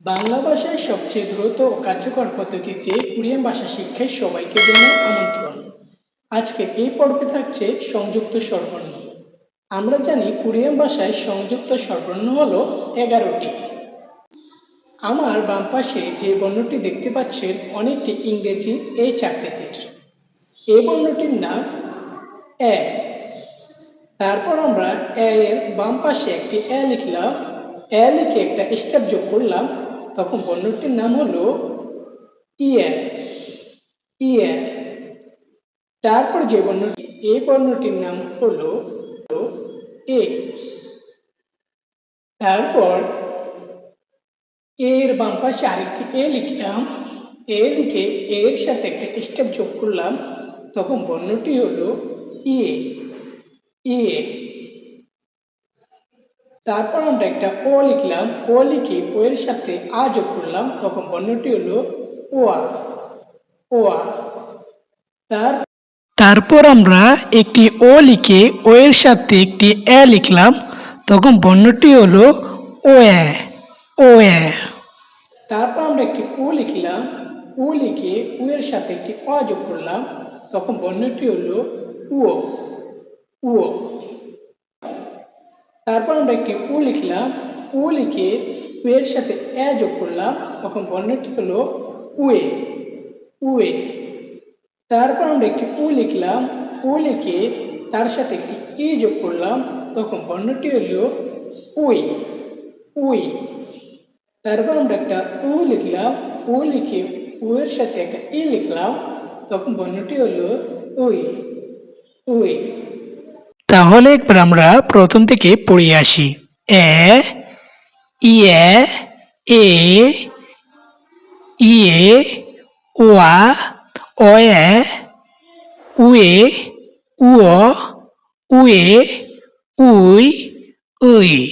বাংলা ভাষায় সবচেয়ে দ্রুত ও কার্যকর পদ্ধতিতে কোরিয়ান ভাষা শিক্ষায় সবাইকে জানাই আমন্ত্রণ। আজকের এই পর্বে থাকছে সংযুক্ত স্বরবর্ণ। আমরা জানি কোরিয়ান ভাষায় সংযুক্ত স্বরবর্ণ হলো 11টি। আমার বাম পাশে যে বর্ণটি দেখতে পাচ্ছেন অনেকটি ইংরেজি এই চারটিতে। এই বর্ণটির নাম এ। তারপর আমরা এর বাম পাশে একটি এ লিখলাম, এ লিখে একটা স্টেপ যোগ করলাম, তখন বর্ণটির নাম হলো ইয়ে। ইয়ে। তারপর যে বর্ণটি, এই বর্ণটির নাম হলো এ। তারপর এর বাম পাশে আরেকটি এ লিখলাম, এ লিখে এর সাথে একটা স্টেপ যোগ করলাম, তখন বর্ণটি হলো ইয়ে। ইয়ে। তারপর আমরা একটা ও লিখলাম, ও লিখে ও এর সাথে আ যোগ করলাম, তখন বর্ণটি হলো ওয়া। ওয়া। তারপর আমরা একটি ও লিখে ও এর সাথে একটি এ লিখলাম, তখন বর্ণটি হলো ওয়ে। ওয়ে। তারপর আমরা একটি ও লিখলাম, ও লিখে ও এর সাথে একটি অ যোগ করলাম, তখন বর্ণটি হলো উও। উও। তারপর আমরা একটি উ লিখলাম, উ লিখে উ এর সাথে এ যোগ করলাম, তখন বর্ণটি হলো উয়ে। উয়ে। তারপর আমরা একটি উ লিখলাম, উ লিখে তার সাথে একটি ই যোগ করলাম, তখন বর্ণটি হলো উই। উই। তারপর আমরা একটা উ লিখলাম, উ লিখে উ এর সাথে একটা ই লিখলাম, তখন বর্ণটি হলো উই। উই। তাহলে একবার আমরা প্রথম থেকে পড়ে আসি। এ, ইয়ে, এ, ইয়ে, ওয়া, ওয়ে, উয়ে, উও, উয়ে, উই, উই।